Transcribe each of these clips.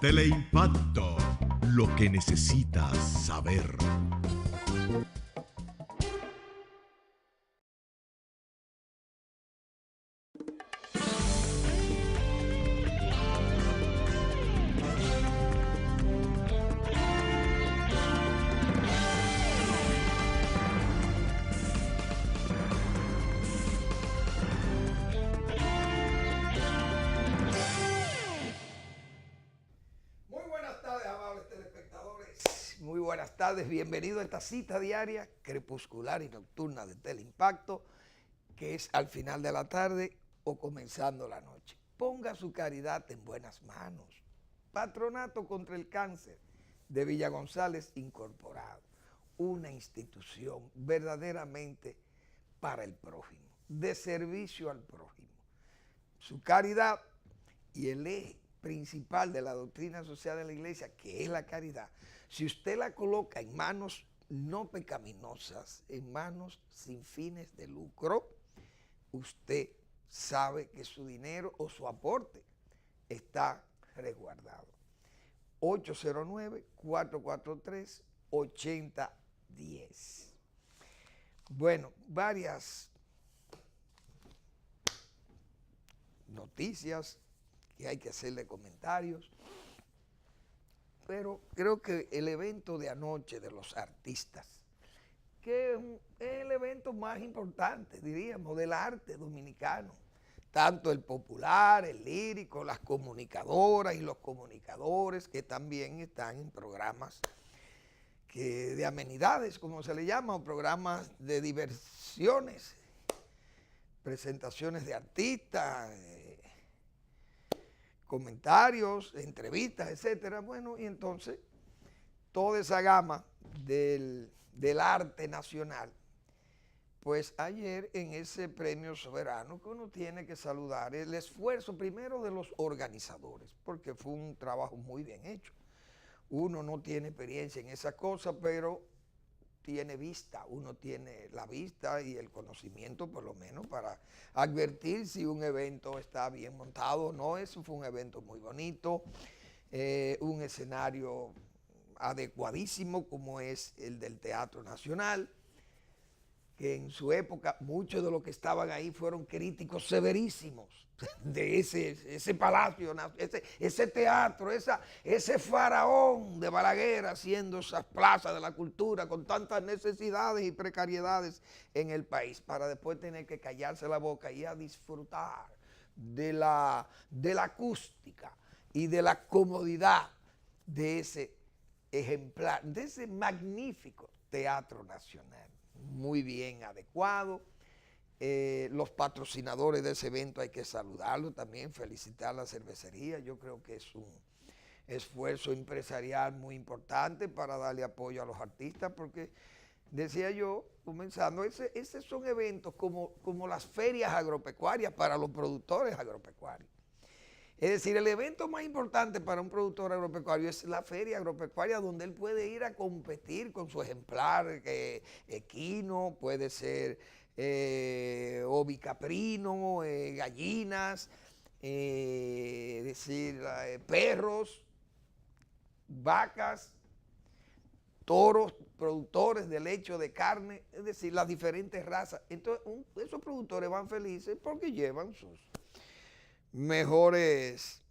Teleimpacto, lo que necesitas saber. Muy buenas tardes, bienvenido a esta cita diaria, crepuscular y nocturna de Teleimpacto, que es al final de la tarde o comenzando la noche. Ponga su caridad en buenas manos. Patronato contra el Cáncer de Villa González Incorporado, una institución verdaderamente para el prójimo, de servicio al prójimo. Su caridad y el eje principal de la doctrina social de la iglesia, que es la caridad, si usted la coloca en manos no pecaminosas, en manos sin fines de lucro, usted sabe que su dinero o su aporte está resguardado. 809-443-8010. Bueno, varias noticias que hay que hacerle comentarios, pero creo que el evento de anoche de los artistas, que es el evento más importante, diríamos, del arte dominicano, tanto el popular, el lírico, las comunicadoras y los comunicadores que también están en programas de amenidades, como se le llama, o programas de diversiones, presentaciones de artistas, comentarios, entrevistas, etcétera. Bueno, y entonces toda esa gama del arte nacional, pues ayer en ese premio soberano que uno tiene que saludar el esfuerzo primero de los organizadores, porque fue un trabajo muy bien hecho. Uno no tiene experiencia en esa cosa, pero tiene vista, uno tiene la vista y el conocimiento por lo menos para advertir si un evento está bien montado o no. Eso fue un evento muy bonito, un escenario adecuadísimo como es el del Teatro Nacional, que en su época muchos de los que estaban ahí fueron críticos severísimos de ese palacio, ese teatro, ese faraón de Balaguer haciendo esas plazas de la cultura con tantas necesidades y precariedades en el país, para después tener que callarse la boca y a disfrutar de la acústica y de la comodidad de ese ejemplar, de ese magnífico Teatro Nacional. Muy bien adecuado. Los patrocinadores de ese evento hay que saludarlos también, felicitar a la cervecería. Yo creo que es un esfuerzo empresarial muy importante para darle apoyo a los artistas, porque decía yo, comenzando, esos son eventos como las ferias agropecuarias para los productores agropecuarios. Es decir, el evento más importante para un productor agropecuario es la feria agropecuaria, donde él puede ir a competir con su ejemplar equino, puede ser ovicaprino, gallinas, perros, vacas, toros, productores de leche o de carne, es decir, las diferentes razas. Entonces, esos productores van felices porque llevan sus mejores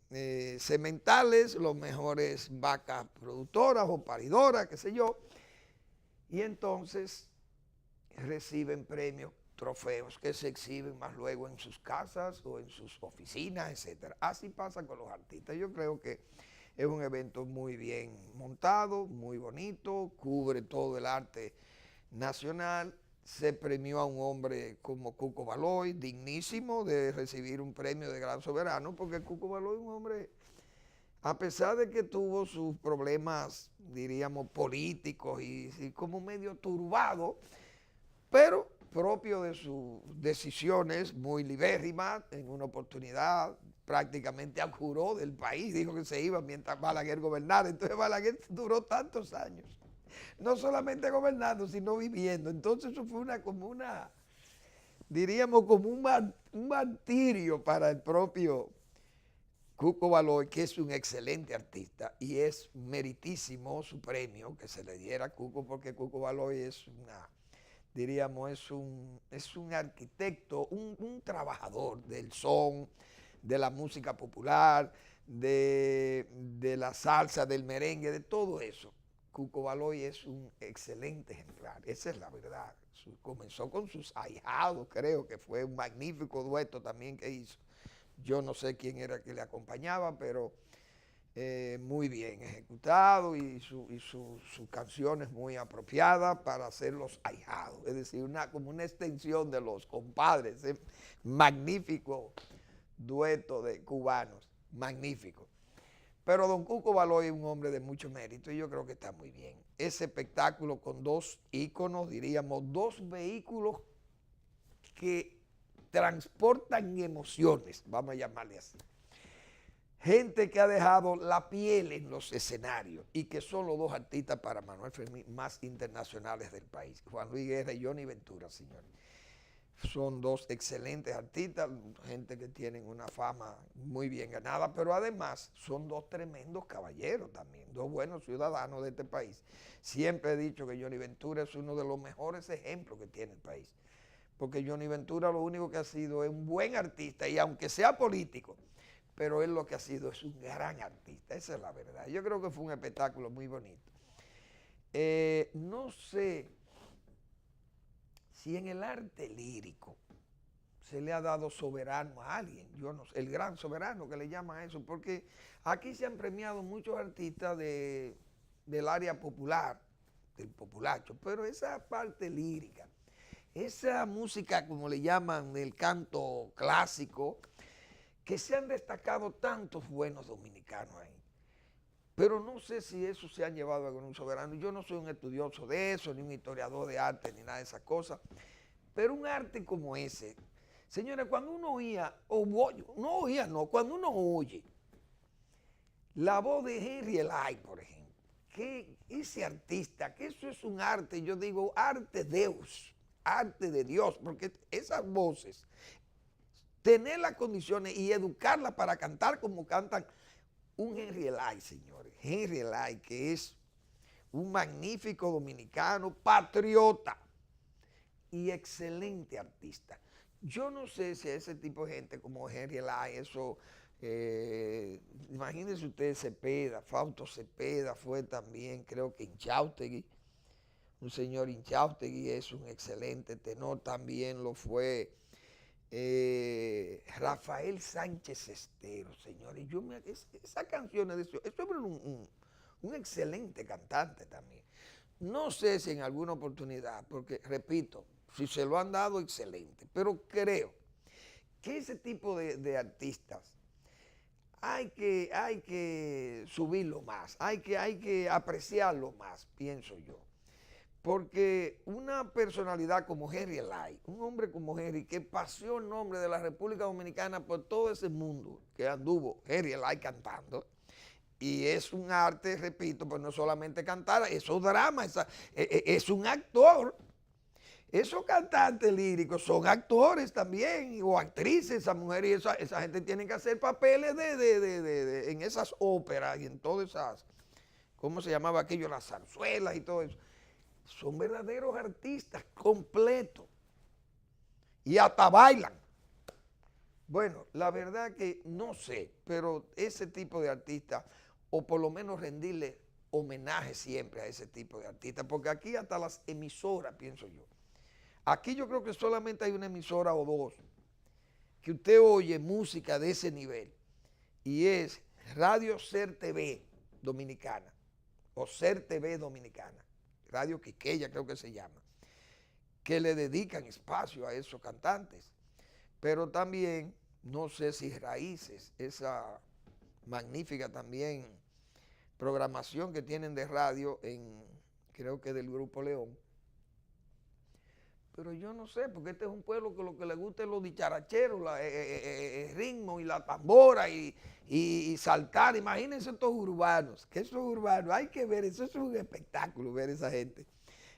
sementales, los mejores vacas productoras o paridoras, qué sé yo, y entonces reciben premios, trofeos que se exhiben más luego en sus casas o en sus oficinas, etcétera. Así pasa con los artistas. Yo creo que es un evento muy bien montado, muy bonito, cubre todo el arte nacional. Se premió a un hombre como Cuco Baloy, dignísimo de recibir un premio de Gran Soberano, porque Cuco Baloy es un hombre, a pesar de que tuvo sus problemas, diríamos, políticos y como medio turbado, pero propio de sus decisiones muy libérrimas. En una oportunidad prácticamente abjuró del país, dijo que se iba mientras Balaguer gobernara. Entonces Balaguer duró tantos años, no solamente gobernando, sino viviendo. Entonces eso fue diríamos como un martirio para el propio Cuco Baloy, que es un excelente artista y es meritísimo su premio que se le diera a Cuco, porque Cuco Baloy es diríamos, es un arquitecto, un trabajador del son, de la música popular, de la salsa, del merengue, de todo eso. Cuco Baloy es un excelente ejemplar, esa es la verdad. Comenzó con sus ahijados, creo que fue un magnífico dueto también que hizo. Yo no sé quién era que le acompañaba, pero muy bien ejecutado y su canción es muy apropiada para hacer los ahijados, es decir, como una extensión de los compadres. Magnífico dueto de cubanos, magnífico. Pero don Cuco Baloy es un hombre de mucho mérito y yo creo que está muy bien. Ese espectáculo con dos íconos, diríamos, dos vehículos que transportan emociones, vamos a llamarle así. Gente que ha dejado la piel en los escenarios y que son los dos artistas para Manuel Fermín más internacionales del país, Juan Luis Guerra y Johnny Ventura, señores. Son dos excelentes artistas, gente que tienen una fama muy bien ganada, pero además son dos tremendos caballeros también, dos buenos ciudadanos de este país. Siempre he dicho que Johnny Ventura es uno de los mejores ejemplos que tiene el país, porque Johnny Ventura lo único que ha sido es un buen artista, y aunque sea político, pero él lo que ha sido es un gran artista, esa es la verdad. Yo creo que fue un espectáculo muy bonito. No sé si en el arte lírico se le ha dado soberano a alguien, yo no sé, el gran soberano que le llama a eso, porque aquí se han premiado muchos artistas del área popular, del populacho, pero esa parte lírica, esa música como le llaman del canto clásico, que se han destacado tantos buenos dominicanos ahí. Pero no sé si eso se han llevado a un soberano. Yo no soy un estudioso de eso, ni un historiador de arte, ni nada de esas cosas. Pero un arte como ese, señores, cuando uno oía, cuando uno oye la voz de Henry Elay, por ejemplo, que ese artista, que eso es un arte, yo digo, arte Deus, arte de Dios, porque esas voces, tener las condiciones y educarlas para cantar como cantan un Henry Elay, señores. Henry Elay, que es un magnífico dominicano, patriota y excelente artista. Yo no sé si a ese tipo de gente como Henry Elay, eso, imagínense ustedes Cepeda, Fausto Cepeda fue también, creo que Inchautegui, un señor Inchautegui es un excelente tenor, también lo fue Rafael Sánchez Estero, señores. Esa canción es un excelente cantante también. No sé si en alguna oportunidad, porque repito, si se lo han dado, excelente, pero creo que ese tipo de artistas hay que subirlo más, hay que apreciarlo más, pienso yo. Porque una personalidad como Henry Elay, un hombre como Henry, que paseó el nombre de la República Dominicana por todo ese mundo que anduvo Henry Elay cantando, y es un arte, repito, pues no solamente cantar, eso es drama, es un actor. Esos cantantes líricos son actores también, o actrices, esa mujer y esa gente tienen que hacer papeles en esas óperas y en todas esas, ¿cómo se llamaba aquello? Las zarzuelas y todo eso. Son verdaderos artistas completos y hasta bailan. Bueno, la verdad que no sé, pero ese tipo de artistas, o por lo menos rendirle homenaje siempre a ese tipo de artistas, porque aquí hasta las emisoras, pienso yo, aquí yo creo que solamente hay una emisora o dos que usted oye música de ese nivel, y es Radio Ser TV Dominicana, o Ser TV Dominicana. Radio Quiqueya creo que se llama, que le dedican espacio a esos cantantes. Pero también, no sé si Raíces, esa magnífica también programación que tienen de radio, creo que del Grupo León. Pero yo no sé, porque este es un pueblo que lo que le gusta es los dicharacheros, el ritmo y la tambora y saltar. Imagínense estos urbanos, que esos urbanos, hay que ver, eso es un espectáculo, ver esa gente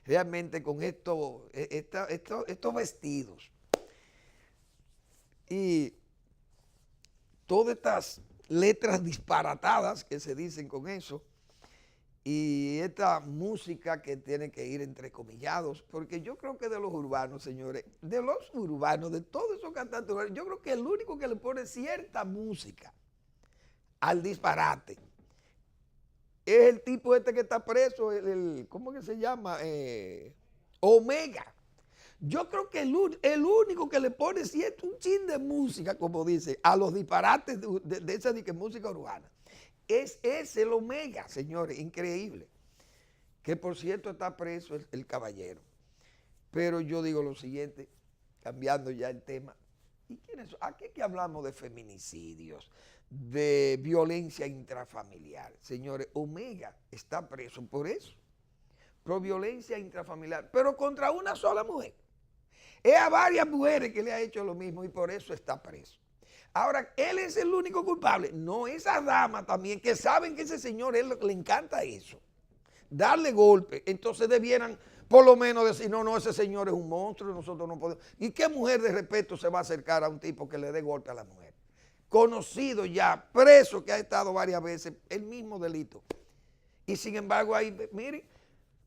realmente con estos vestidos. Y todas estas letras disparatadas que se dicen con eso, y esta música que tiene que ir entrecomillados, porque yo creo que de los urbanos, señores, de los urbanos, de todos esos cantantes urbanos, yo creo que el único que le pone cierta música al disparate es el tipo este que está preso, ¿cómo que se llama? Omega. Yo creo que el único que le pone cierto un chin de música, como dice, a los disparates de esa música urbana, es el Omega, señores, increíble. Que por cierto está preso el caballero. Pero yo digo lo siguiente, cambiando ya el tema. ¿Y quiénes son? Aquí que hablamos de feminicidios, de violencia intrafamiliar. Señores, Omega está preso por eso, por violencia intrafamiliar, pero contra una sola mujer. Es a varias mujeres que le ha hecho lo mismo y por eso está preso. Ahora, ¿él es el único culpable? No, esas damas también que saben que ese señor le encanta eso, darle golpe. Entonces debieran por lo menos decir, no, ese señor es un monstruo, nosotros no podemos. ¿Y qué mujer de respeto se va a acercar a un tipo que le dé golpe a la mujer? Conocido ya, preso, que ha estado varias veces, el mismo delito. Y sin embargo, ahí, miren,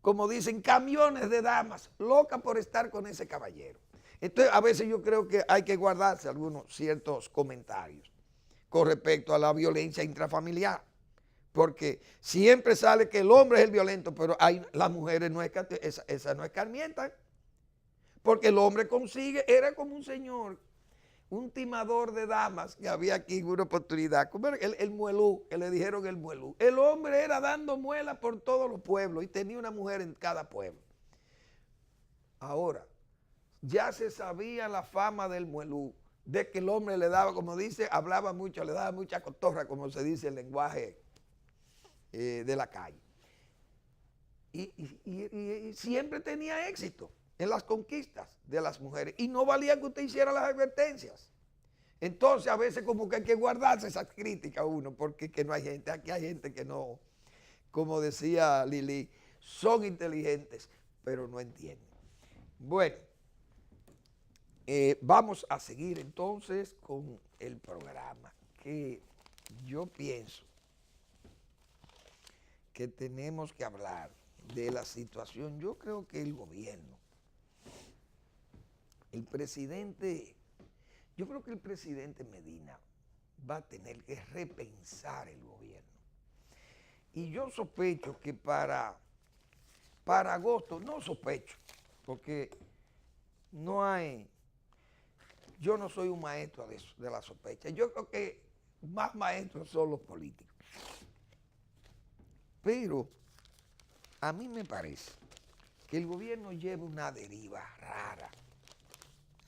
como dicen, camiones de damas, locas por estar con ese caballero. Entonces, a veces yo creo que hay que guardarse algunos ciertos comentarios con respecto a la violencia intrafamiliar, porque siempre sale que el hombre es el violento, pero las mujeres no esa no escarmientan, porque el hombre consigue, era como un señor, un timador de damas que había aquí en una oportunidad, como el muelú, que le dijeron el muelú. El hombre era dando muela por todos los pueblos y tenía una mujer en cada pueblo. Ahora, ya se sabía la fama del muelú, de que el hombre le daba, como dice, hablaba mucho, le daba mucha cotorra, como se dice el lenguaje de la calle. Y siempre tenía éxito en las conquistas de las mujeres y no valía que usted hiciera las advertencias. Entonces a veces como que hay que guardarse esas críticas uno, porque que no hay gente, aquí hay gente que no, como decía Lili, son inteligentes, pero no entienden. Bueno, vamos a seguir entonces con el programa, que yo pienso que tenemos que hablar de la situación. Yo creo que el gobierno, yo creo que el presidente Medina va a tener que repensar el gobierno. Y yo sospecho que para agosto, no sospecho, porque yo no soy un maestro de eso, de la sospecha. Yo creo que más maestros son los políticos. Pero a mí me parece que el gobierno lleva una deriva rara.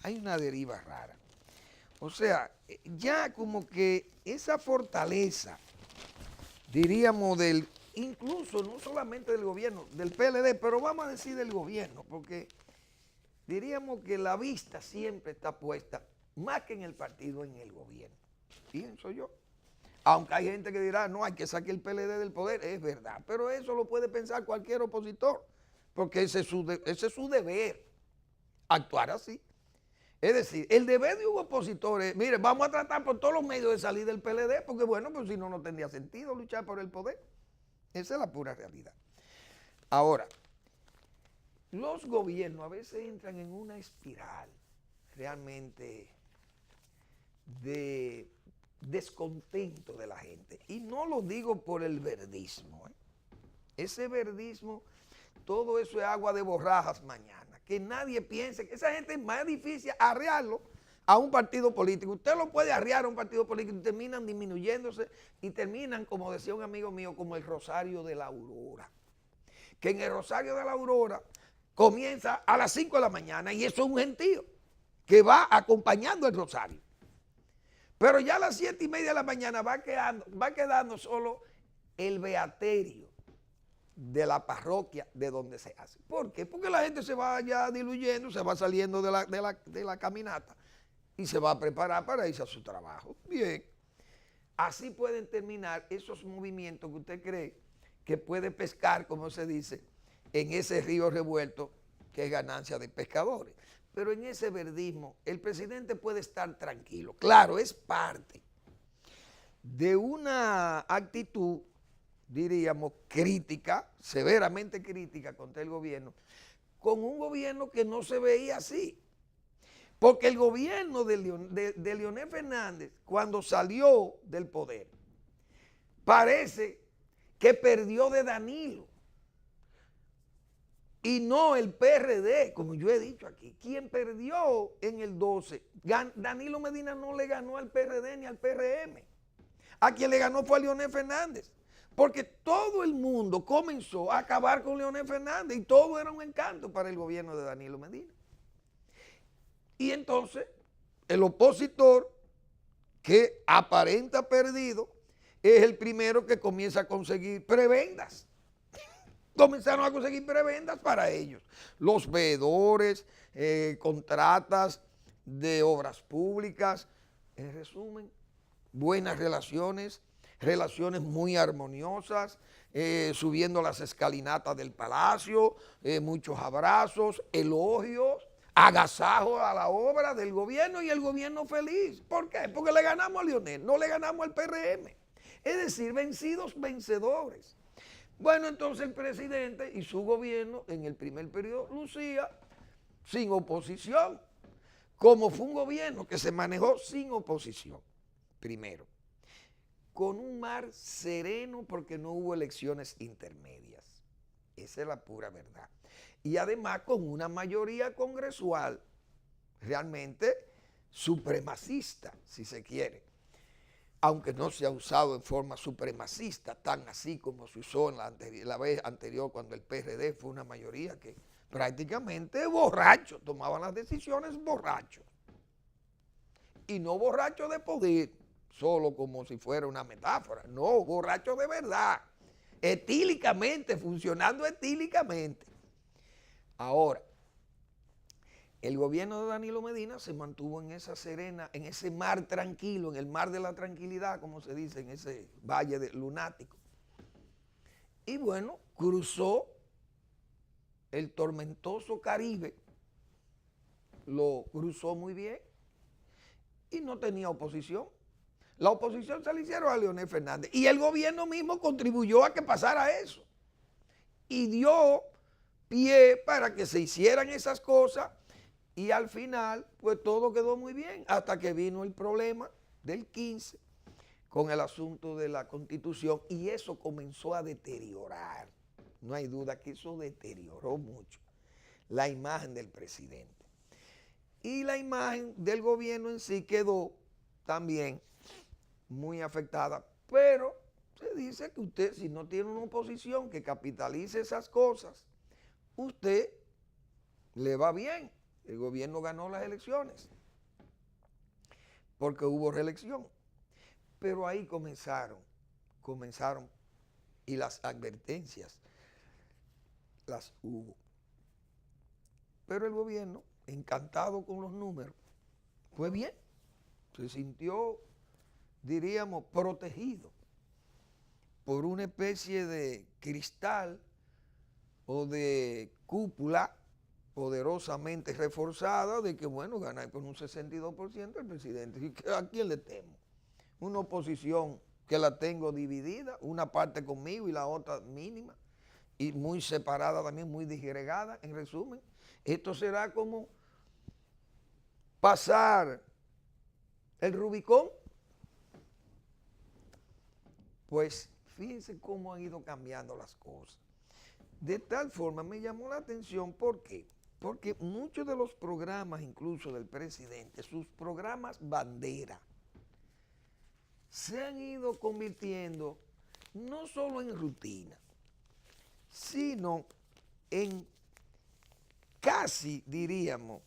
Hay una deriva rara. O sea, ya como que esa fortaleza, diríamos, incluso no solamente del gobierno, del PLD, pero vamos a decir del gobierno, porque diríamos que la vista siempre está puesta, más que en el partido, en el gobierno. Pienso yo. Aunque hay gente que dirá, no, hay que sacar el PLD del poder, es verdad, pero eso lo puede pensar cualquier opositor, porque ese es su deber, actuar así. Es decir, el deber de un opositor es, mire, vamos a tratar por todos los medios de salir del PLD, porque bueno, pues si no, no tendría sentido luchar por el poder. Esa es la pura realidad. Ahora, los gobiernos a veces entran en una espiral realmente de descontento de la gente. Y no lo digo por el verdismo. Ese verdismo, todo eso es agua de borrajas mañana. Que nadie piense que esa gente es más difícil arrearlo a un partido político. Usted lo puede arrear a un partido político y terminan disminuyéndose y terminan, como decía un amigo mío, como el Rosario de la Aurora. Que en el Rosario de la Aurora comienza a las 5 de la mañana y eso es un gentío que va acompañando el Rosario. Pero ya a las 7:30 de la mañana va quedando solo el beaterio de la parroquia de donde se hace. ¿Por qué? Porque la gente se va ya diluyendo, se va saliendo de la caminata y se va a preparar para irse a su trabajo. Bien, así pueden terminar esos movimientos que usted cree que puede pescar, como se dice, en ese río revuelto que es ganancia de pescadores. Pero en ese verdismo el presidente puede estar tranquilo. Claro, es parte de una actitud, diríamos, crítica, severamente crítica contra el gobierno, con un gobierno que no se veía así. Porque el gobierno de Leonel Fernández, cuando salió del poder, parece que perdió de Danilo. Y no el PRD, como yo he dicho aquí. Quien perdió en el 12, Danilo Medina no le ganó al PRD ni al PRM. A quien le ganó fue a Leonel Fernández. Porque todo el mundo comenzó a acabar con Leonel Fernández y todo era un encanto para el gobierno de Danilo Medina. Y entonces el opositor que aparenta perdido es el primero que comienza a conseguir prebendas. Comenzaron a conseguir prebendas para ellos. Los veedores, contratas de obras públicas, en resumen, buenas relaciones, relaciones muy armoniosas, subiendo las escalinatas del palacio, muchos abrazos, elogios, agasajos a la obra del gobierno y el gobierno feliz. ¿Por qué? Porque le ganamos a Leonel, no le ganamos al PRM. Es decir, vencidos, vencedores. Bueno, entonces el presidente y su gobierno en el primer periodo lucía sin oposición, como fue un gobierno que se manejó sin oposición, primero, con un mar sereno porque no hubo elecciones intermedias, esa es la pura verdad, y además con una mayoría congresual realmente supremacista, si se quiere. Aunque no se ha usado en forma supremacista, tan así como se usó en la vez anterior cuando el PRD fue una mayoría que prácticamente borrachos, tomaban las decisiones borrachos. Y no borrachos de poder, solo como si fuera una metáfora, no, borrachos de verdad, etílicamente, funcionando etílicamente. Ahora, el gobierno de Danilo Medina se mantuvo en esa serena, en ese mar tranquilo, en el mar de la tranquilidad, como se dice, en ese valle lunático. Y bueno, cruzó el tormentoso Caribe, lo cruzó muy bien y no tenía oposición. La oposición se la hicieron a Leonel Fernández y el gobierno mismo contribuyó a que pasara eso y dio pie para que se hicieran esas cosas. Y al final, pues todo quedó muy bien, hasta que vino el problema del 15 con el asunto de la Constitución y eso comenzó a deteriorar. No hay duda que eso deterioró mucho la imagen del presidente. Y la imagen del gobierno en sí quedó también muy afectada, pero se dice que usted, si no tiene una oposición que capitalice esas cosas, usted le va bien. El gobierno ganó las elecciones porque hubo reelección. Pero ahí comenzaron y las advertencias las hubo. Pero el gobierno, encantado con los números, fue bien. Se sintió, diríamos, protegido por una especie de cristal o de cúpula poderosamente reforzada de que, bueno, ganar con un 62% el presidente. ¿A quién le temo? Una oposición que la tengo dividida, una parte conmigo y la otra mínima, y muy separada también, muy disgregada. En resumen, esto será como pasar el Rubicón. Pues fíjense cómo han ido cambiando las cosas. De tal forma me llamó la atención, ¿por qué? Porque muchos de los programas, incluso del presidente, sus programas bandera, se han ido convirtiendo no solo en rutina, sino en casi, diríamos,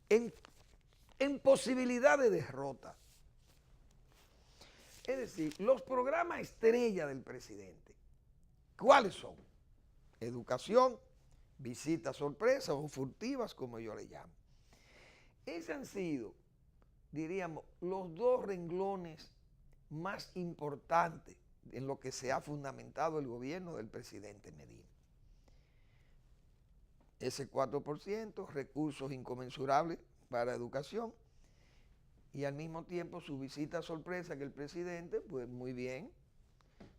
en posibilidad de derrota. Es decir, los programas estrella del presidente, ¿cuáles son? Educación, visitas sorpresas o furtivas, como yo le llamo. Esos han sido, diríamos, los dos renglones más importantes en lo que se ha fundamentado el gobierno del presidente Medina. Ese 4%, recursos inconmensurables para educación, y al mismo tiempo su visita sorpresa que el presidente, pues muy bien,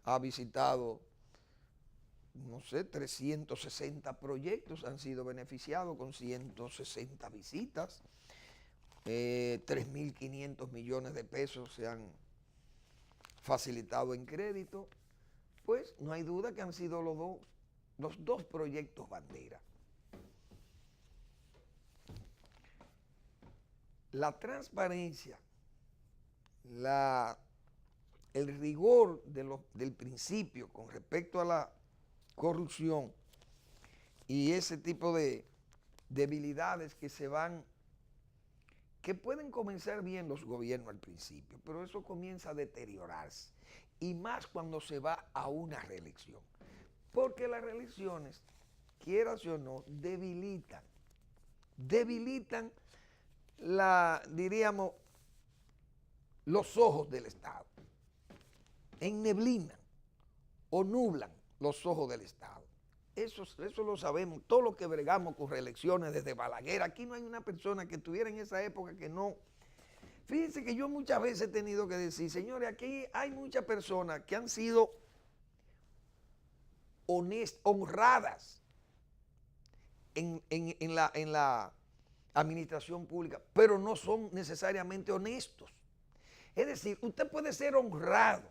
ha visitado, no sé, 360 proyectos han sido beneficiados con 160 visitas, 3.500 millones de pesos se han facilitado en crédito, pues no hay duda que han sido los dos proyectos bandera. La transparencia, el rigor del principio con respecto a la corrupción y ese tipo de debilidades que pueden comenzar bien los gobiernos al principio, pero eso comienza a deteriorarse, y más cuando se va a una reelección, porque las reelecciones, quieras o no, debilitan diríamos, los ojos del Estado, enneblinan o nublan los ojos del Estado. Eso lo sabemos, todo lo que bregamos con reelecciones desde Balaguer. Aquí no hay una persona que estuviera en esa época que no. Fíjense que yo muchas veces he tenido que decir, señores, aquí hay muchas personas que han sido honradas en la administración pública, pero no son necesariamente honestos. Es decir, usted puede ser honrado.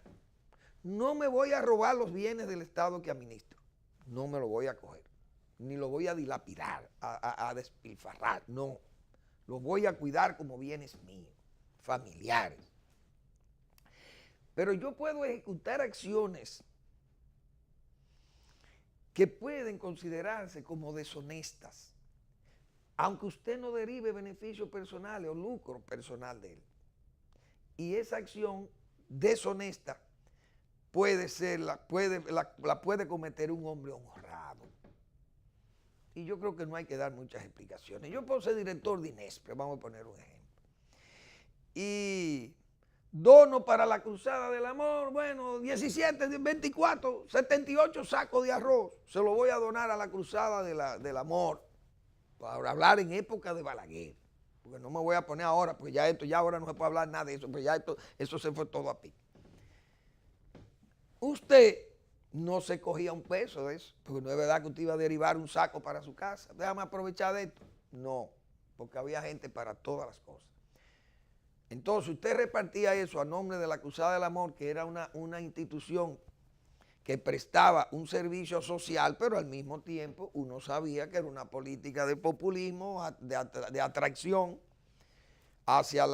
No me voy a robar los bienes del Estado que administro. No me lo voy a coger. Ni lo voy a dilapidar, a despilfarrar. No. Lo voy a cuidar como bienes míos, familiares. Pero yo puedo ejecutar acciones que pueden considerarse como deshonestas, aunque usted no derive beneficios personales o lucro personal de él. Y esa acción deshonesta la puede cometer un hombre honrado. Y yo creo que no hay que dar muchas explicaciones. Yo puedo ser director de INESPRE, vamos a poner un ejemplo. Y dono para la Cruzada del Amor, bueno, 17, 24, 78 sacos de arroz. Se lo voy a donar a la Cruzada del Amor. Para hablar en época de Balaguer. Porque no me voy a poner ahora, porque ya ahora no se puede hablar nada de eso, pues eso se fue todo a pique. Usted no se cogía un peso de eso, porque no es verdad que usted iba a derivar un saco para su casa. Déjame aprovechar de esto. No, porque había gente para todas las cosas. Entonces usted repartía eso a nombre de la Cruzada del Amor, que era una institución que prestaba un servicio social, pero al mismo tiempo uno sabía que era una política de populismo, de atracción hacia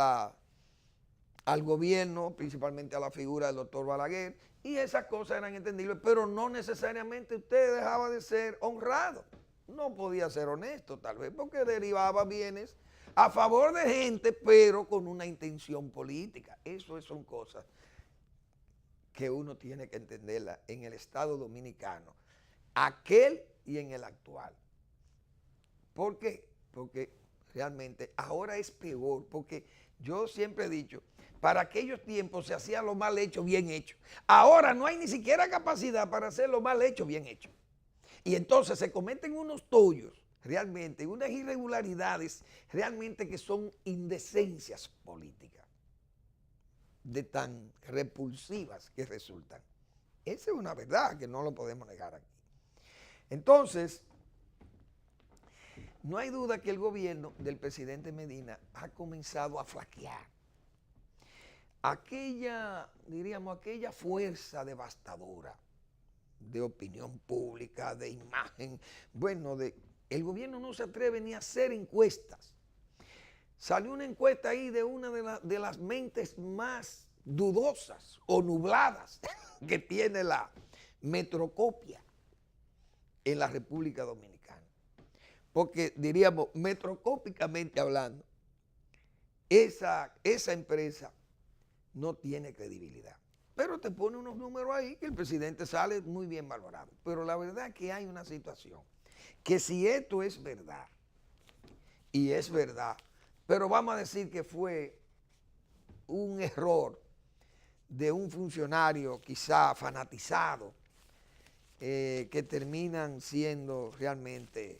al gobierno, principalmente a la figura del doctor Balaguer, y esas cosas eran entendibles, pero no necesariamente usted dejaba de ser honrado. No podía ser honesto, tal vez porque derivaba bienes a favor de gente, pero con una intención política. Eso son cosas que uno tiene que entenderla en el Estado Dominicano, aquel y en el actual. ¿Por qué? Porque realmente ahora es peor, porque yo siempre he dicho, para aquellos tiempos se hacía lo mal hecho, bien hecho. Ahora no hay ni siquiera capacidad para hacer lo mal hecho, bien hecho. Y entonces se cometen unos tollos, realmente, unas irregularidades, realmente que son indecencias políticas, de tan repulsivas que resultan. Esa es una verdad que no lo podemos negar aquí. Entonces, no hay duda que el gobierno del presidente Medina ha comenzado a flaquear. Aquella fuerza devastadora de opinión pública, de imagen, el gobierno no se atreve ni a hacer encuestas. Salió una encuesta ahí de una de las mentes más dudosas o nubladas que tiene la metrocopia en la República Dominicana. Porque diríamos, metrocópicamente hablando, esa empresa no tiene credibilidad. Pero te pone unos números ahí que el presidente sale muy bien valorado. Pero la verdad es que hay una situación, que si esto es verdad, y es verdad, pero vamos a decir que fue un error de un funcionario quizá fanatizado, que terminan siendo realmente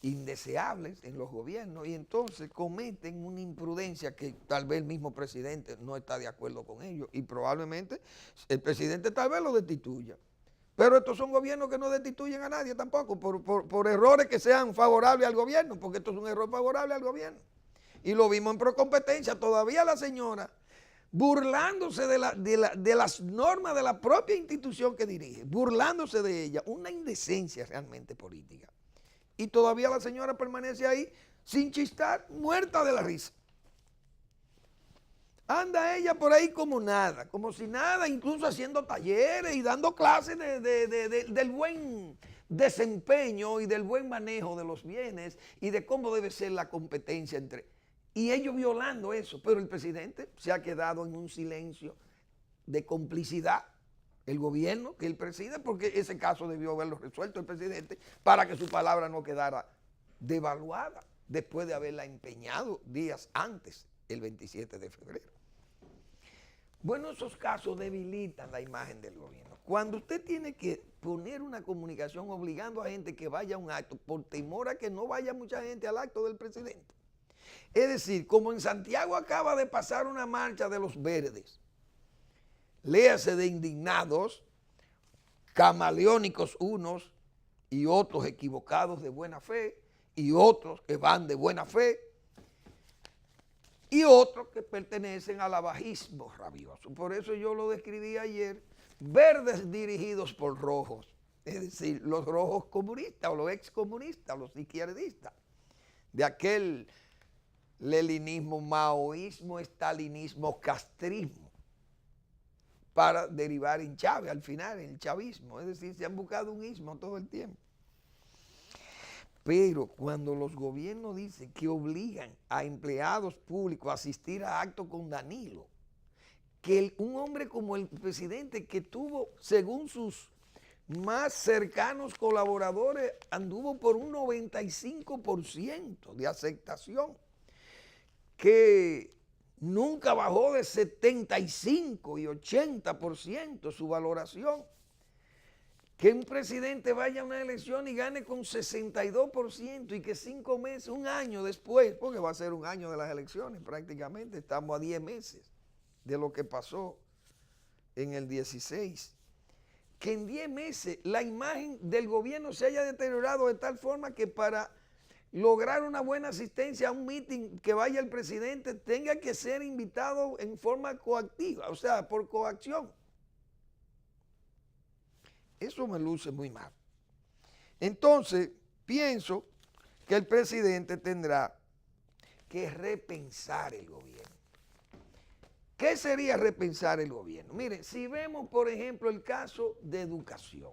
indeseables en los gobiernos y entonces cometen una imprudencia que tal vez el mismo presidente no está de acuerdo con ellos y probablemente el presidente tal vez lo destituya. Pero estos son gobiernos que no destituyen a nadie tampoco por errores que sean favorables al gobierno, porque esto es un error favorable al gobierno. Y lo vimos en Procompetencia, todavía la señora burlándose de las normas de la propia institución que dirige, burlándose de ella, una indecencia realmente política. Y todavía la señora permanece ahí sin chistar, muerta de la risa. Anda ella por ahí como nada, como si nada, incluso haciendo talleres y dando clases del buen desempeño y del buen manejo de los bienes y de cómo debe ser la competencia entre... Y ellos violando eso, pero el presidente se ha quedado en un silencio de complicidad. El gobierno que él preside, porque ese caso debió haberlo resuelto el presidente para que su palabra no quedara devaluada después de haberla empeñado días antes, el 27 de febrero. Bueno, esos casos debilitan la imagen del gobierno. Cuando usted tiene que poner una comunicación obligando a gente que vaya a un acto por temor a que no vaya mucha gente al acto del presidente. Es decir, como en Santiago acaba de pasar una marcha de los verdes, léase de indignados, camaleónicos unos y otros equivocados de buena fe, y otros que van de buena fe, y otros que pertenecen al abajismo rabioso. Por eso yo lo describí ayer, verdes dirigidos por rojos, es decir, los rojos comunistas o los excomunistas, los izquierdistas, de aquel leninismo, maoísmo, estalinismo, castrismo, para derivar en Chávez, al final, en el chavismo. Es decir, se han buscado un ismo todo el tiempo. Pero cuando los gobiernos dicen que obligan a empleados públicos a asistir a actos con Danilo, que un hombre como el presidente que tuvo, según sus más cercanos colaboradores, anduvo por un 95% de aceptación, que nunca bajó de 75 y 80% su valoración. Que un presidente vaya a una elección y gane con 62% y que 5 meses, un año después, porque va a ser un año de las elecciones prácticamente, estamos a 10 meses de lo que pasó en el 16, que en 10 meses la imagen del gobierno se haya deteriorado de tal forma que para lograr una buena asistencia a un meeting que vaya el presidente tenga que ser invitado en forma coactiva, o sea, por coacción. Eso me luce muy mal. Entonces, pienso que el presidente tendrá que repensar el gobierno. ¿Qué sería repensar el gobierno? Miren, si vemos, por ejemplo, el caso de educación.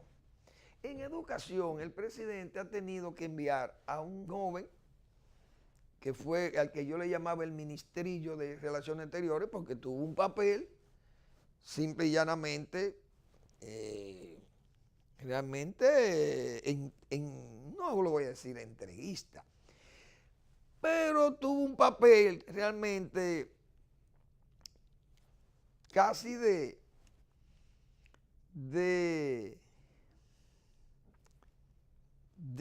En educación, el presidente ha tenido que enviar a un joven, que fue al que yo le llamaba el ministrillo de Relaciones Exteriores, porque tuvo un papel simple y llanamente, realmente, no lo voy a decir entreguista, pero tuvo un papel realmente casi de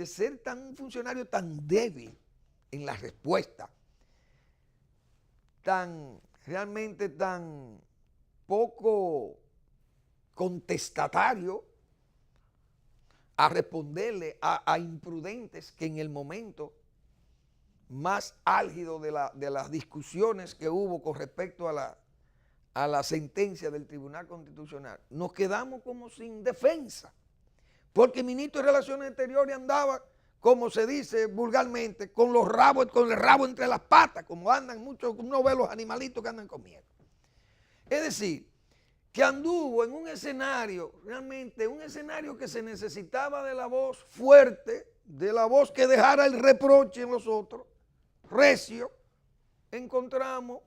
ser un funcionario tan débil en la respuesta, realmente tan poco contestatario a responderle a imprudentes que en el momento más álgido de las discusiones que hubo con respecto a la sentencia del Tribunal Constitucional, nos quedamos como sin defensa, porque el ministro de Relaciones Exteriores andaba, como se dice vulgarmente, con el rabo entre las patas, como andan muchos, uno ve los animalitos que andan comiendo. Es decir, que anduvo en un escenario, realmente un escenario que se necesitaba de la voz fuerte, de la voz que dejara el reproche en los otros, recio. Encontramos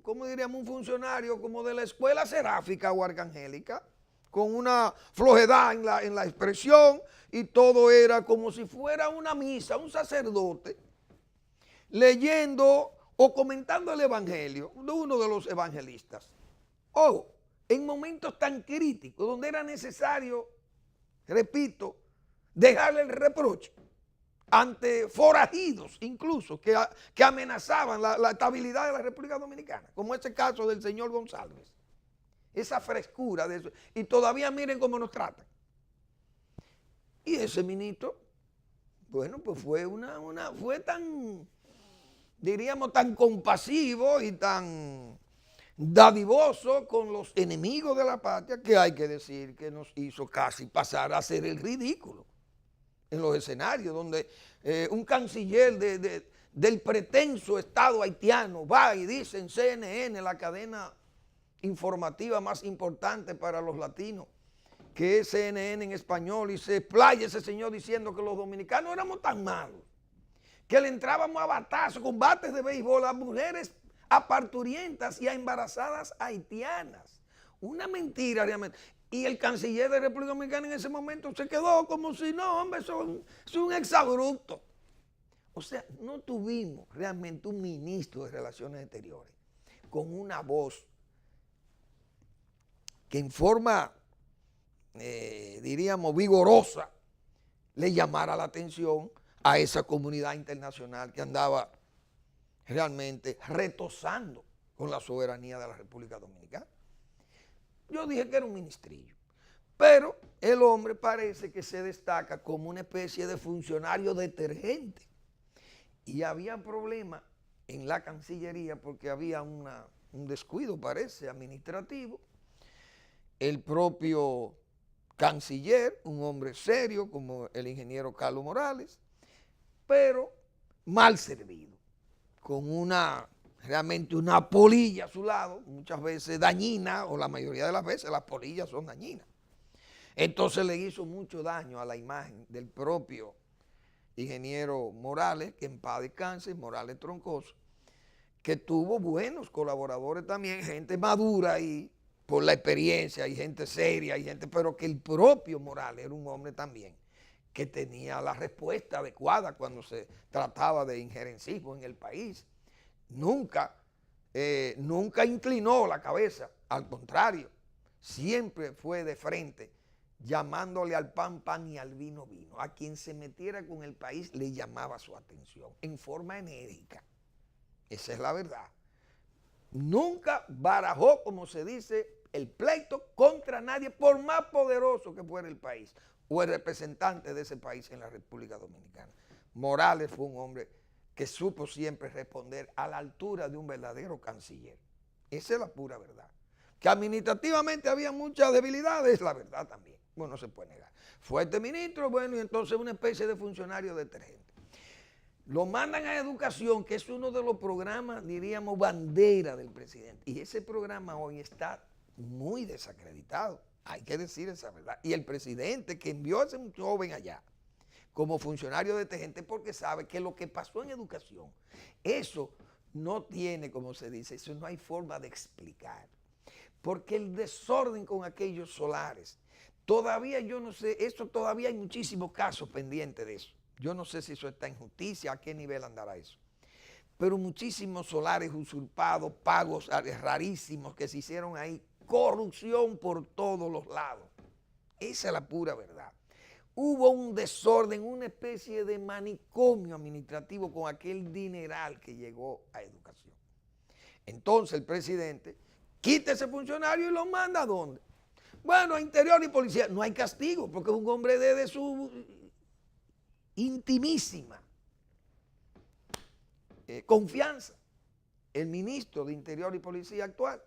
¿cómo diríamos? Un funcionario como de la escuela seráfica o arcangélica, con una flojedad en la expresión, y todo era como si fuera una misa, un sacerdote, leyendo o comentando el evangelio de uno de los evangelistas. En momentos tan críticos, donde era necesario, repito, dejarle el reproche ante forajidos incluso que amenazaban la estabilidad de la República Dominicana, como ese caso del señor González. Esa frescura de eso. Y todavía miren cómo nos tratan. Y ese ministro, bueno, pues fue tan, diríamos, tan compasivo y tan dadivoso con los enemigos de la patria, que hay que decir que nos hizo casi pasar a ser el ridículo en los escenarios, donde un canciller del pretenso Estado haitiano va y dice en CNN, la cadena informativa más importante para los latinos, que es CNN en español, y se explaya ese señor diciendo que los dominicanos éramos tan malos, que le entrábamos a batazos, con bates de béisbol a mujeres aparturientas y a embarazadas haitianas. Una mentira realmente. Y el canciller de República Dominicana en ese momento se quedó como si no, hombre, eso es un exabrupto. O sea, no tuvimos realmente un ministro de Relaciones Exteriores con una voz que en forma, diríamos, vigorosa, le llamara la atención a esa comunidad internacional que andaba realmente retosando con la soberanía de la República Dominicana. Yo dije que era un ministrillo, pero el hombre parece que se destaca como una especie de funcionario detergente. Y había problemas en la Cancillería porque había un descuido, parece, administrativo. El propio canciller, un hombre serio como el ingeniero Carlos Morales, pero mal servido, con realmente una polilla a su lado, muchas veces dañina, o la mayoría de las veces las polillas son dañinas. Entonces le hizo mucho daño a la imagen del propio ingeniero Morales, que en paz descanse, Morales Troncoso, que tuvo buenos colaboradores también, gente madura y por la experiencia, y gente seria, y gente, pero que el propio Morales era un hombre también que tenía la respuesta adecuada cuando se trataba de injerencismo en el país. Nunca inclinó la cabeza, al contrario, siempre fue de frente, llamándole al pan pan y al vino vino. A quien se metiera con el país le llamaba su atención en forma enérgica. Esa es la verdad. Nunca barajó, como se dice, el pleito contra nadie, por más poderoso que fuera el país o el representante de ese país en la República Dominicana. Morales fue un hombre que supo siempre responder a la altura de un verdadero canciller. Esa es la pura verdad. Que administrativamente había muchas debilidades, es la verdad también. Bueno, no se puede negar. Fue este ministro, bueno, y entonces una especie de funcionario detergente. Lo mandan a educación, que es uno de los programas, diríamos, bandera del presidente. Y ese programa hoy está muy desacreditado. Hay que decir esa verdad. Y el presidente que envió a ese joven allá como funcionario detergente porque sabe que lo que pasó en educación, eso no tiene, como se dice, eso no hay forma de explicar. Porque el desorden con aquellos solares, todavía yo no sé, eso todavía hay muchísimos casos pendientes de eso. Yo no sé si eso está en justicia, a qué nivel andará eso. Pero muchísimos solares usurpados, pagos rarísimos que se hicieron ahí, corrupción por todos los lados. Esa es la pura verdad. Hubo un desorden, una especie de manicomio administrativo con aquel dineral que llegó a educación. Entonces el presidente quita ese funcionario y lo manda ¿a dónde? Bueno, a Interior y Policía. No hay castigo porque es un hombre de su intimísima confianza, el ministro de Interior y Policía actual.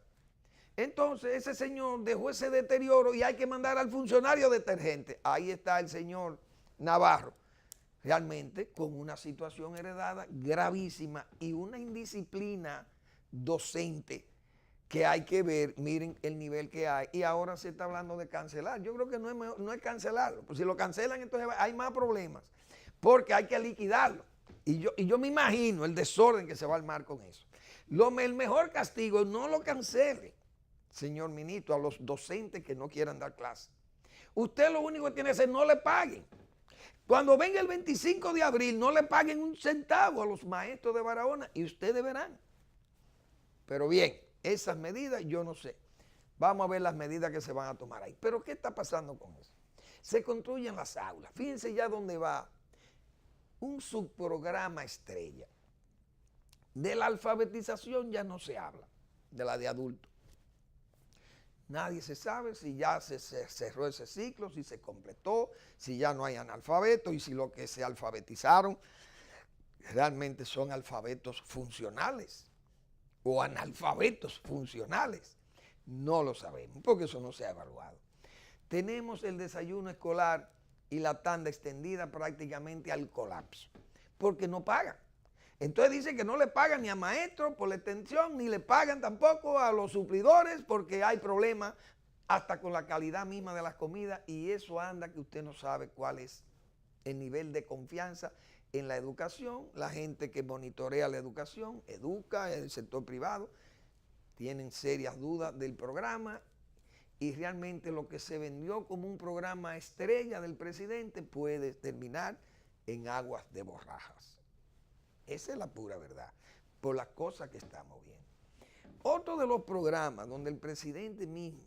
Entonces ese señor dejó ese deterioro y hay que mandar al funcionario detergente. Ahí está el señor Navarro, realmente con una situación heredada gravísima y una indisciplina docente que hay que ver. Miren el nivel que hay, y ahora se está hablando de cancelar. Yo creo que no es cancelarlo, pues si lo cancelan entonces hay más problemas, porque hay que liquidarlo. Y yo me imagino el desorden que se va a armar con eso. El mejor castigo es no lo cancele, señor ministro, a los docentes que no quieran dar clase. Usted lo único que tiene que hacer es no le paguen. Cuando venga el 25 de abril, no le paguen un centavo a los maestros de Barahona y ustedes verán. Pero bien, esas medidas yo no sé. Vamos a ver las medidas que se van a tomar ahí. Pero ¿qué está pasando con eso? se construyen las aulas. Fíjense ya dónde va un subprograma estrella. De la alfabetización ya no se habla, de la de adultos. Nadie se sabe si ya se cerró ese ciclo, si se completó, si ya no hay analfabetos y si lo que se alfabetizaron realmente son alfabetos funcionales o analfabetos funcionales. No lo sabemos porque eso no se ha evaluado. Tenemos el desayuno escolar y la tanda extendida prácticamente al colapso porque no pagan. Entonces dice que no le pagan ni a maestros por la extensión, ni le pagan tampoco a los suplidores porque hay problemas hasta con la calidad misma de las comidas y eso anda que usted no sabe cuál es el nivel de confianza en la educación. La gente que monitorea la educación, educa en el sector privado, tienen serias dudas del programa y realmente lo que se vendió como un programa estrella del presidente puede terminar en aguas de borrajas. Esa es la pura verdad, por las cosas que estamos viendo. Otro de los programas donde el presidente mismo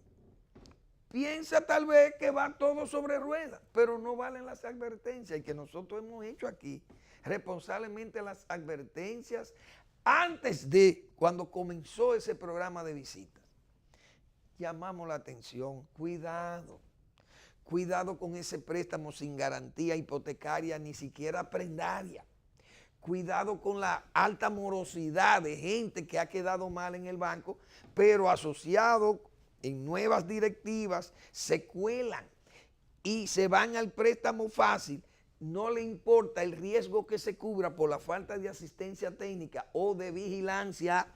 piensa tal vez que va todo sobre ruedas, pero no valen las advertencias y que nosotros hemos hecho aquí responsablemente las advertencias antes de cuando comenzó ese programa de visitas. Llamamos la atención, cuidado con ese préstamo sin garantía hipotecaria, ni siquiera prendaria. Cuidado con la alta morosidad de gente que ha quedado mal en el banco, pero asociado en nuevas directivas, se cuelan y se van al préstamo fácil. No le importa el riesgo que se cubra por la falta de asistencia técnica o de vigilancia,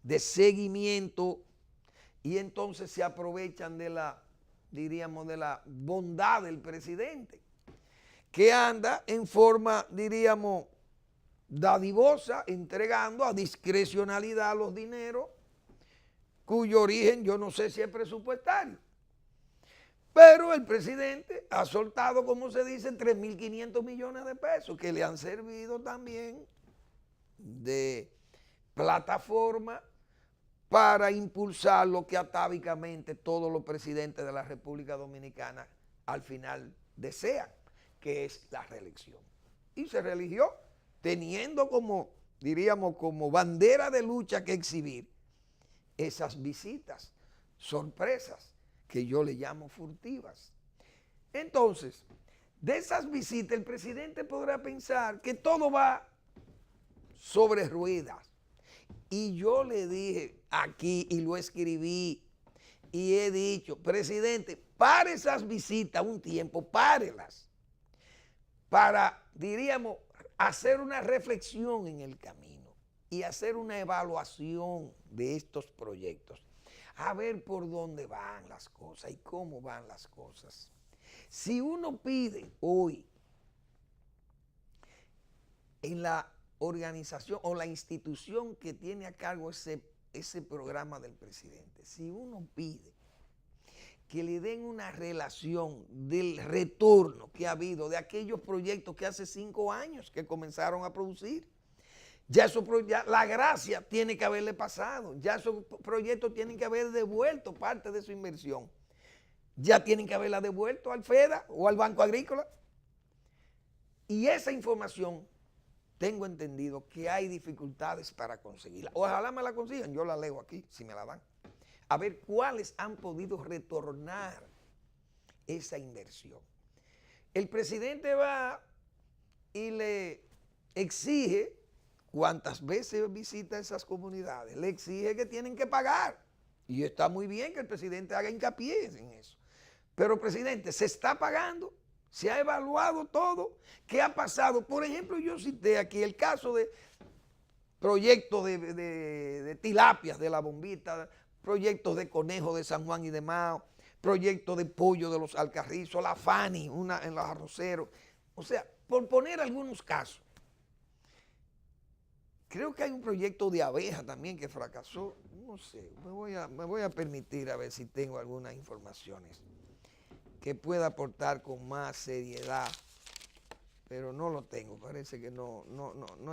de seguimiento, y entonces se aprovechan de la, diríamos, de la bondad del presidente, que anda en forma, diríamos, dadivosa, entregando a discrecionalidad los dineros, cuyo origen yo no sé si es presupuestario. Pero el presidente ha soltado, como se dice, 3.500 millones de pesos que le han servido también de plataforma para impulsar lo que atávicamente todos los presidentes de la República Dominicana al final desean, que es la reelección. Y se reeligió teniendo como, diríamos, como bandera de lucha que exhibir esas visitas, sorpresas, que yo le llamo furtivas. Entonces, de esas visitas el presidente podrá pensar que todo va sobre ruedas. Y yo le dije aquí y lo escribí y he dicho, presidente, pare esas visitas un tiempo, párelas, para, diríamos, hacer una reflexión en el camino y hacer una evaluación de estos proyectos, a ver por dónde van las cosas y cómo van las cosas. Si uno pide hoy en la organización o la institución que tiene a cargo ese programa del presidente, si uno pide que le den una relación del retorno que ha habido de aquellos proyectos que hace 5 años que comenzaron a producir, ya la gracia tiene que haberle pasado, ya esos proyectos tienen que haber devuelto parte de su inversión, ya tienen que haberla devuelto al FEDA o al Banco Agrícola. Y esa información, tengo entendido que hay dificultades para conseguirla. Ojalá me la consigan, yo la leo aquí, si me la dan. A ver cuáles han podido retornar esa inversión. El presidente va y le exige, cuántas veces visita esas comunidades, le exige que tienen que pagar. Y está muy bien que el presidente haga hincapié en eso. Pero, presidente, ¿se está pagando? ¿Se ha evaluado todo? ¿Qué ha pasado? Por ejemplo, yo cité aquí el caso de proyectos de tilapias de la Bombita, proyectos de conejos de San Juan y de Mao, proyectos de pollo de los Alcarrizos, la Fani, una en los Arroceros. O sea, por poner algunos casos. Creo que hay un proyecto de abeja también que fracasó. No sé, me voy a permitir a ver si tengo algunas informaciones que pueda aportar con más seriedad, pero no lo tengo, parece que no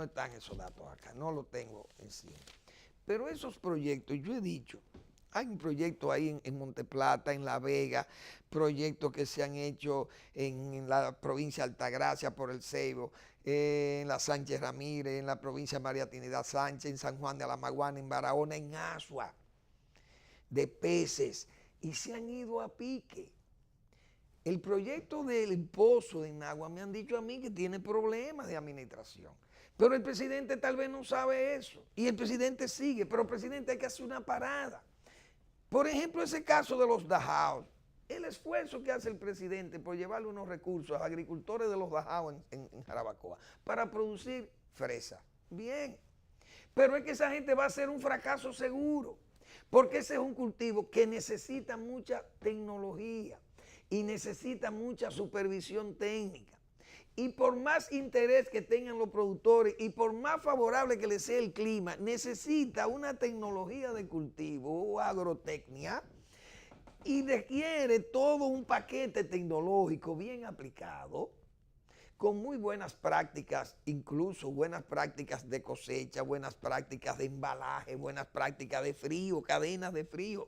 están esos datos acá, no lo tengo encima. Pero esos proyectos, yo he dicho Hay un proyecto ahí en Monteplata, en La Vega, proyectos que se han hecho en la provincia de Altagracia por el Ceibo, en la Sánchez Ramírez, en la provincia de María Trinidad Sánchez, en San Juan de la Maguana, en Barahona, en Asua, de peces, y se han ido a pique. El proyecto del pozo de Nagua me han dicho a mí que tiene problemas de administración. Pero el presidente tal vez no sabe eso. Y el presidente sigue, pero el presidente hay que hacer una parada. Por ejemplo, ese caso de los Dajaos. El esfuerzo que hace el presidente por llevarle unos recursos a agricultores de los Dajaos en Jarabacoa para producir fresa. Bien. Pero es que esa gente va a ser un fracaso seguro. Porque ese es un cultivo que necesita mucha tecnología y necesita mucha supervisión técnica. Y por más interés que tengan los productores y por más favorable que les sea el clima, necesita una tecnología de cultivo o agrotecnia y requiere todo un paquete tecnológico bien aplicado, con muy buenas prácticas, incluso buenas prácticas de cosecha, buenas prácticas de embalaje, buenas prácticas de frío, cadenas de frío,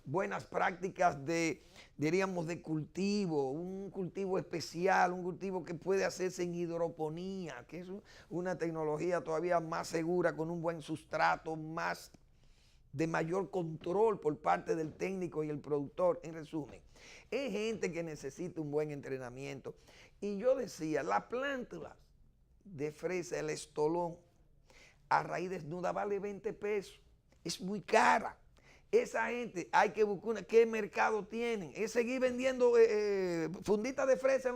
buenas prácticas de, diríamos, de cultivo, un cultivo especial, un cultivo que puede hacerse en hidroponía, que es una tecnología todavía más segura, con un buen sustrato, más de mayor control por parte del técnico y el productor. En resumen, es gente que necesita un buen entrenamiento. Y yo decía, la plántula de fresa, el estolón, a raíz desnuda vale 20 pesos, es muy cara. Esa gente hay que buscar qué mercado tienen. Es seguir vendiendo funditas de fresa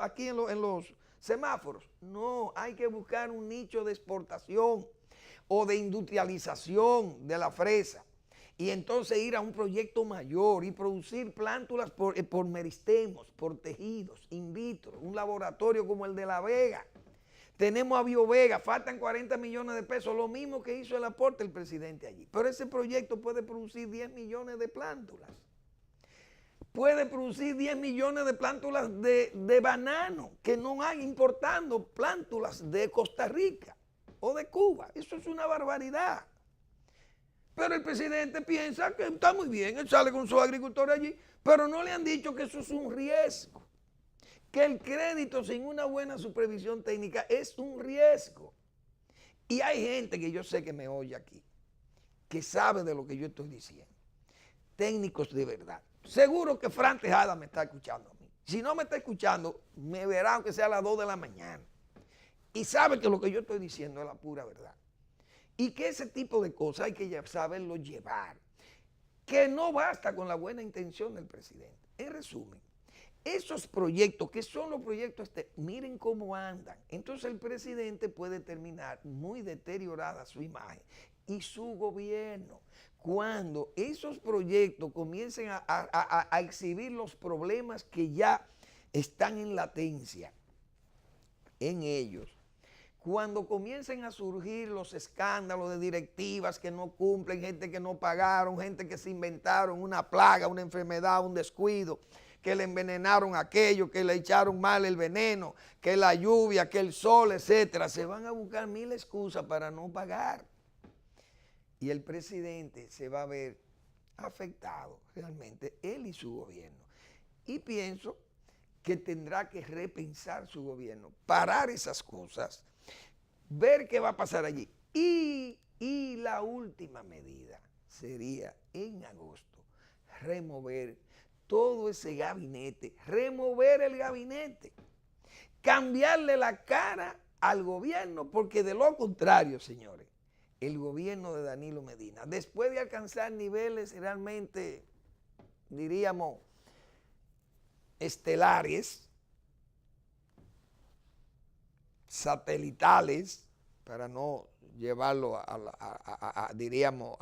aquí en los semáforos. No, hay que buscar un nicho de exportación o de industrialización de la fresa. Y entonces ir a un proyecto mayor y producir plántulas por meristemos, por tejidos, in vitro, un laboratorio como el de La Vega. Tenemos a BioVega, faltan 40 millones de pesos, lo mismo que hizo el aporte el presidente allí. Pero ese proyecto puede producir 10 millones de plántulas. Puede producir 10 millones de plántulas de banano, que no hay importando plántulas de Costa Rica o de Cuba. Eso es una barbaridad. Pero el presidente piensa que está muy bien, él sale con sus agricultores allí, pero no le han dicho que eso es un riesgo. Que el crédito sin una buena supervisión técnica es un riesgo. Y hay gente que yo sé que me oye aquí, que sabe de lo que yo estoy diciendo. Técnicos de verdad. Seguro que Fran Tejada me está escuchando a mí. Si no me está escuchando, me verá aunque sea a las 2 de la mañana. Y sabe que lo que yo estoy diciendo es la pura verdad. Y que ese tipo de cosas hay que saberlo llevar. Que no basta con la buena intención del presidente. En resumen, esos proyectos, que son los proyectos, miren cómo andan. Entonces el presidente puede terminar muy deteriorada su imagen y su gobierno. Cuando esos proyectos comiencen a exhibir los problemas que ya están en latencia en ellos, cuando comiencen a surgir los escándalos de directivas que no cumplen, gente que no pagaron, gente que se inventaron una plaga, una enfermedad, un descuido, que le envenenaron aquello, que le echaron mal el veneno, que la lluvia, que el sol, etcétera, se van a buscar mil excusas para no pagar. Y el presidente se va a ver afectado realmente, él y su gobierno. Y pienso que tendrá que repensar su gobierno, parar esas cosas, ver qué va a pasar allí. Y la última medida sería en agosto remover todo ese gabinete, remover el gabinete, cambiarle la cara al gobierno, porque de lo contrario, señores, el gobierno de Danilo Medina, después de alcanzar niveles realmente, diríamos, estelares, satelitales, para no llevarlo diríamos,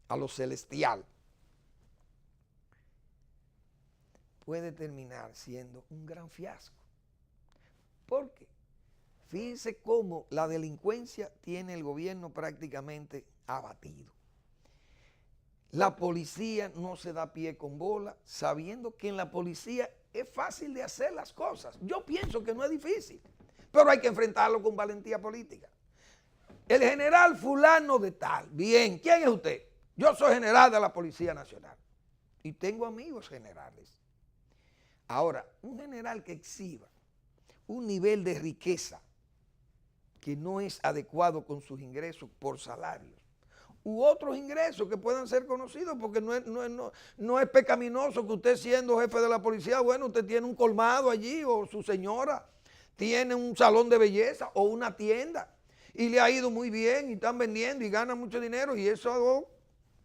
a lo celestial, puede terminar siendo un gran fiasco. ¿Por qué? Fíjense cómo la delincuencia tiene el gobierno prácticamente abatido. La policía no se da pie con bola, sabiendo que en la policía es fácil de hacer las cosas. Yo pienso que no es difícil, pero hay que enfrentarlo con valentía política. El general fulano de tal, bien, ¿quién es usted? Yo soy general de la Policía Nacional y tengo amigos generales. Ahora, un general que exhiba un nivel de riqueza que no es adecuado con sus ingresos por salarios, u otros ingresos que puedan ser conocidos, porque no es pecaminoso que usted, siendo jefe de la policía, bueno, usted tiene un colmado allí, o su señora tiene un salón de belleza o una tienda y le ha ido muy bien y están vendiendo y ganan mucho dinero, y eso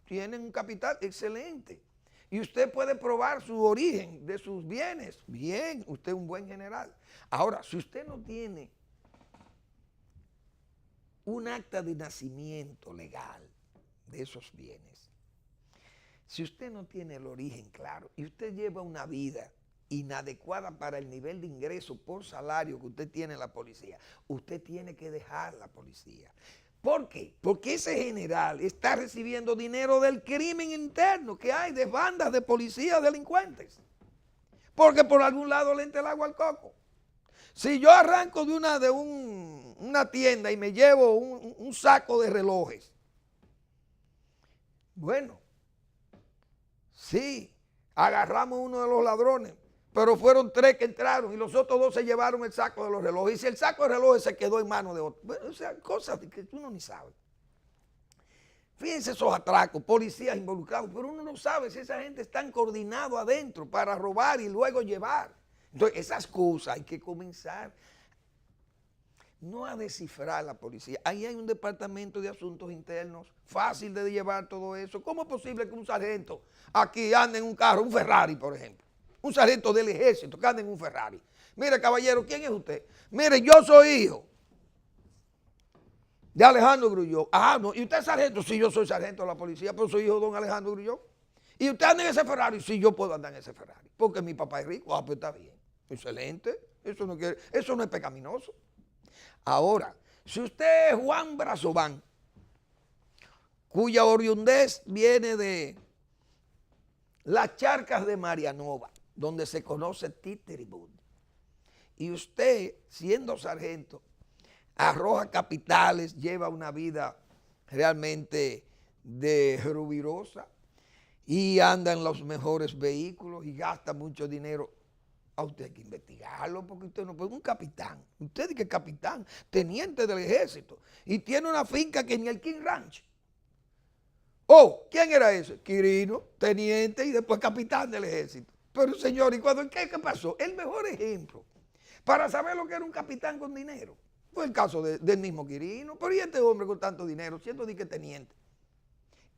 tienen un capital excelente. Y usted puede probar su origen de sus bienes. Bien, usted es un buen general. Ahora, si usted no tiene un acta de nacimiento legal de esos bienes, si usted no tiene el origen claro y usted lleva una vida inadecuada para el nivel de ingreso por salario que usted tiene en la policía, usted tiene que dejar la policía. ¿Por qué? Porque ese general está recibiendo dinero del crimen interno que hay de bandas de policías delincuentes. Porque por algún lado le entra el agua al coco. Si yo arranco de una tienda y me llevo un saco de relojes, bueno, sí, agarramos uno de los ladrones, pero fueron 3 que entraron y los otros 2 se llevaron el saco de los relojes. Y si el saco de relojes se quedó en manos de otro, bueno, o sea, cosas que uno ni sabe. Fíjense esos atracos, policías involucrados, pero uno no sabe si esa gente está coordinada adentro para robar y luego llevar. Entonces, esas cosas hay que comenzar no a descifrar la policía. Ahí hay un departamento de asuntos internos fácil de llevar todo eso. ¿Cómo es posible que un sargento aquí ande en un carro, un Ferrari, por ejemplo? Un sargento del ejército que anda en un Ferrari. Mire, caballero, ¿quién es usted? Mire, yo soy hijo de Alejandro Grullón. Ah, no. ¿Y usted es sargento? Sí, yo soy sargento de la policía, pero soy hijo de don Alejandro Grullón. ¿Y usted anda en ese Ferrari? Sí, yo puedo andar en ese Ferrari, porque mi papá es rico. Ah, pues está bien. Excelente. Eso no es pecaminoso. Ahora, si usted es Juan Brazován, cuya oriundez viene de las charcas de Marianova, donde se conoce Títeribud, y usted, siendo sargento, arroja capitales, lleva una vida realmente de rubirosa y anda en los mejores vehículos y gasta mucho dinero, a usted hay que investigarlo, porque usted no puede, un capitán, usted es que capitán, teniente del ejército, y tiene una finca que ni el King Ranch. Oh, ¿quién era ese? Quirino, teniente y después capitán del ejército. Pero señor, ¿y qué pasó? El mejor ejemplo para saber lo que era un capitán con dinero fue el caso del mismo Quirino. Pero ¿y este hombre con tanto dinero, siendo de que teniente?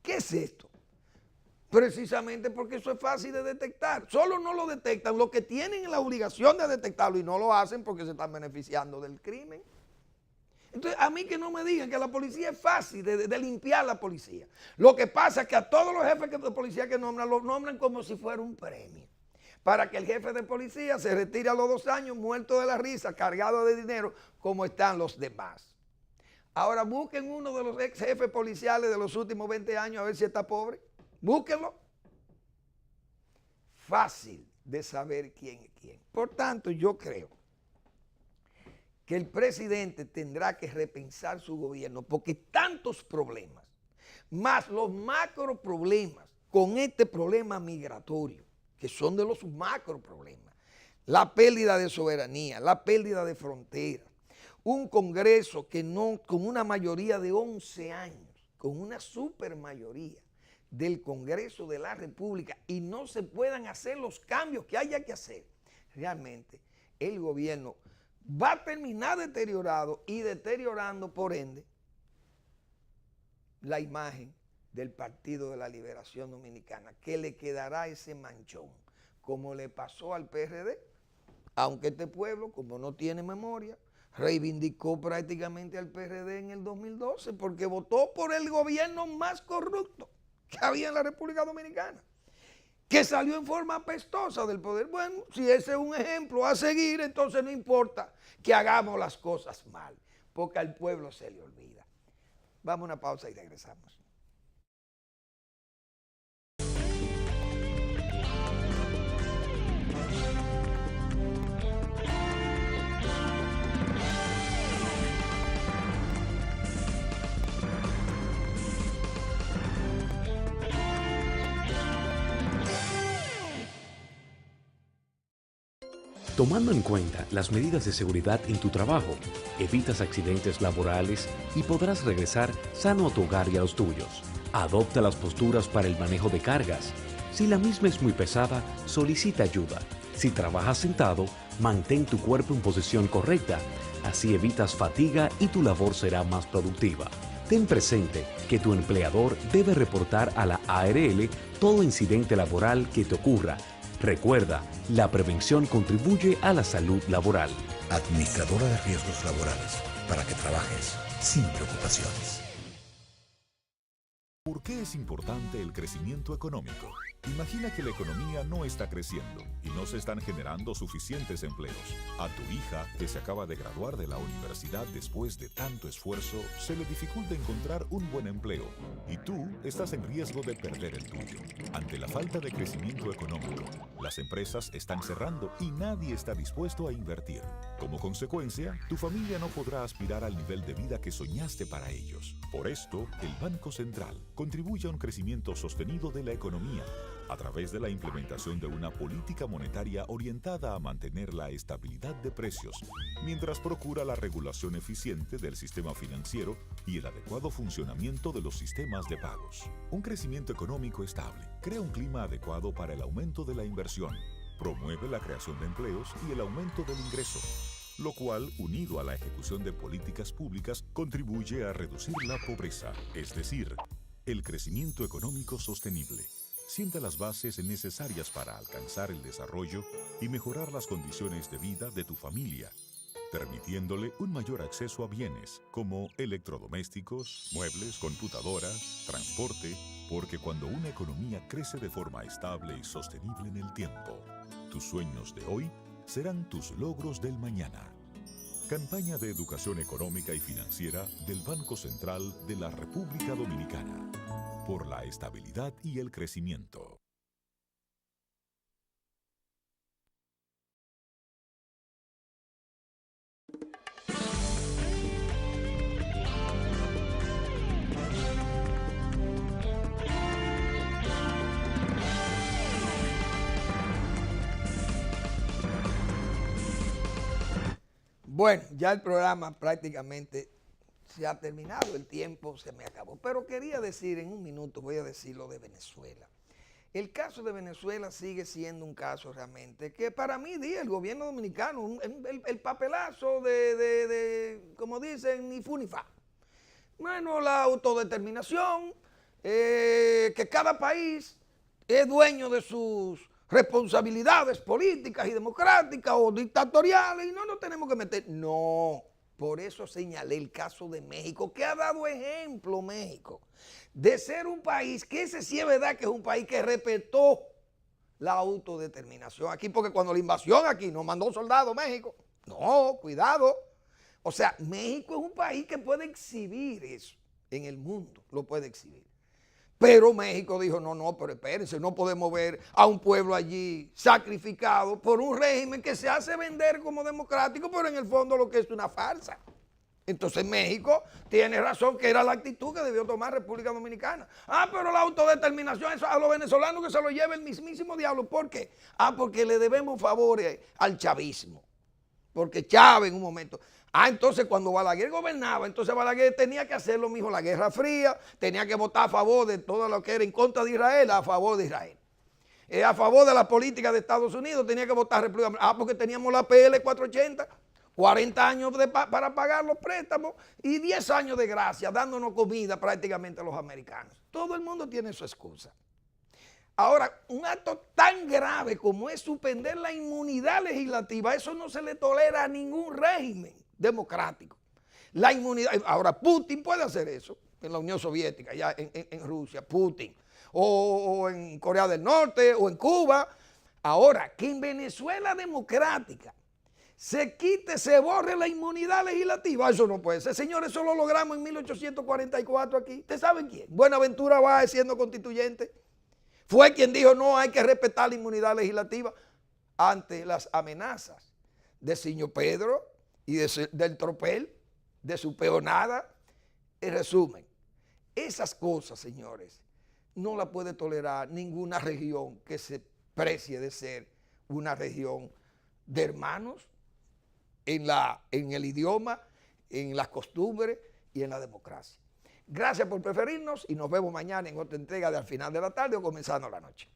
¿Qué es esto? Precisamente porque eso es fácil de detectar. Solo no lo detectan los que tienen la obligación de detectarlo y no lo hacen porque se están beneficiando del crimen. Entonces, a mí que no me digan que la policía es fácil de limpiar la policía. Lo que pasa es que a todos los jefes de policía que nombran, los nombran como si fuera un premio. Para que el jefe de policía se retire a los 2 años muerto de la risa, cargado de dinero, como están los demás. Ahora busquen uno de los ex jefes policiales de los últimos 20 años a ver si está pobre. Búsquenlo. Fácil de saber quién es quién. Por tanto, yo creo que el presidente tendrá que repensar su gobierno, porque tantos problemas, más los macro problemas con este problema migratorio, que son de los macro problemas, la pérdida de soberanía, la pérdida de fronteras, un Congreso que no, con una mayoría de 11 años, con una supermayoría del Congreso de la República, y no se puedan hacer los cambios que haya que hacer, realmente el gobierno va a terminar deteriorado y deteriorando, por ende, la imagen del Partido de la Liberación Dominicana, que le quedará ese manchón, como le pasó al PRD, aunque este pueblo, como no tiene memoria, reivindicó prácticamente al PRD en el 2012, porque votó por el gobierno más corrupto que había en la República Dominicana, que salió en forma apestosa del poder. Bueno, si ese es un ejemplo a seguir, entonces no importa que hagamos las cosas mal, porque al pueblo se le olvida. Vamos a una pausa y regresamos. Tomando en cuenta las medidas de seguridad en tu trabajo, evitas accidentes laborales y podrás regresar sano a tu hogar y a los tuyos. Adopta las posturas para el manejo de cargas. Si la misma es muy pesada, solicita ayuda. Si trabajas sentado, mantén tu cuerpo en posición correcta. Así evitas fatiga y tu labor será más productiva. Ten presente que tu empleador debe reportar a la ARL todo incidente laboral que te ocurra. Recuerda, la prevención contribuye a la salud laboral. Administradora de Riesgos Laborales, para que trabajes sin preocupaciones. ¿Por qué es importante el crecimiento económico? Imagina que la economía no está creciendo y no se están generando suficientes empleos. A tu hija, que se acaba de graduar de la universidad después de tanto esfuerzo, se le dificulta encontrar un buen empleo y tú estás en riesgo de perder el tuyo. Ante la falta de crecimiento económico, las empresas están cerrando y nadie está dispuesto a invertir. Como consecuencia, tu familia no podrá aspirar al nivel de vida que soñaste para ellos. Por esto, el Banco Central contribuye a un crecimiento sostenido de la economía a través de la implementación de una política monetaria orientada a mantener la estabilidad de precios, mientras procura la regulación eficiente del sistema financiero y el adecuado funcionamiento de los sistemas de pagos. Un crecimiento económico estable crea un clima adecuado para el aumento de la inversión, promueve la creación de empleos y el aumento del ingreso, lo cual, unido a la ejecución de políticas públicas, contribuye a reducir la pobreza, es decir, el crecimiento económico sostenible. Sienta las bases necesarias para alcanzar el desarrollo y mejorar las condiciones de vida de tu familia, permitiéndole un mayor acceso a bienes como electrodomésticos, muebles, computadoras, transporte, porque cuando una economía crece de forma estable y sostenible en el tiempo, tus sueños de hoy serán tus logros del mañana. Campaña de Educación Económica y Financiera del Banco Central de la República Dominicana. Por la estabilidad y el crecimiento. Bueno, ya el programa prácticamente se ha terminado, el tiempo se me acabó. Pero quería decir, en un minuto voy a decir lo de Venezuela. El caso de Venezuela sigue siendo un caso realmente que para mí, el gobierno dominicano, el papelazo como dicen, ni fu ni fa. Bueno, la autodeterminación, que cada país es dueño de sus responsabilidades políticas y democráticas o dictatoriales y no nos tenemos que meter. No, por eso señalé el caso de México, que ha dado ejemplo México de ser un país, que ese sí es verdad que es un país que respetó la autodeterminación aquí, porque cuando la invasión aquí nos mandó soldados México, no, cuidado. O sea, México es un país que puede exhibir eso en el mundo, lo puede exhibir. Pero México dijo, no, pero espérense, no podemos ver a un pueblo allí sacrificado por un régimen que se hace vender como democrático, pero en el fondo lo que es una farsa. Entonces México tiene razón, que era la actitud que debió tomar República Dominicana. Pero la autodeterminación, eso a los venezolanos que se lo lleve el mismísimo diablo. ¿Por qué? Porque le debemos favores al chavismo. Porque Chávez en un momento... entonces cuando Balaguer gobernaba, entonces Balaguer tenía que hacer lo mismo, la Guerra Fría, tenía que votar a favor de todo lo que era en contra de Israel, a favor de Israel. A favor de la política de Estados Unidos, tenía que votar República. Porque teníamos la PL 480, 40 años para pagar los préstamos y 10 años de gracia, dándonos comida prácticamente a los americanos. Todo el mundo tiene su excusa. Ahora, un acto tan grave como es suspender la inmunidad legislativa, eso no se le tolera a ningún régimen democrático. La inmunidad, ahora Putin puede hacer eso, en la Unión Soviética, ya en Rusia, Putin, o en Corea del Norte, o en Cuba. Ahora, que en Venezuela democrática se quite, se borre la inmunidad legislativa, eso no puede ser. Señores, eso lo logramos en 1844 aquí. ¿Ustedes saben quién? Buenaventura Báez, siendo constituyente, fue quien dijo, no, hay que respetar la inmunidad legislativa ante las amenazas de Siño Pedro y del tropel, de su peonada. En resumen, esas cosas, señores, no las puede tolerar ninguna región que se precie de ser una región de hermanos en el idioma, en las costumbres y en la democracia. Gracias por preferirnos y nos vemos mañana en otra entrega de Al Final de la Tarde o comenzando la noche.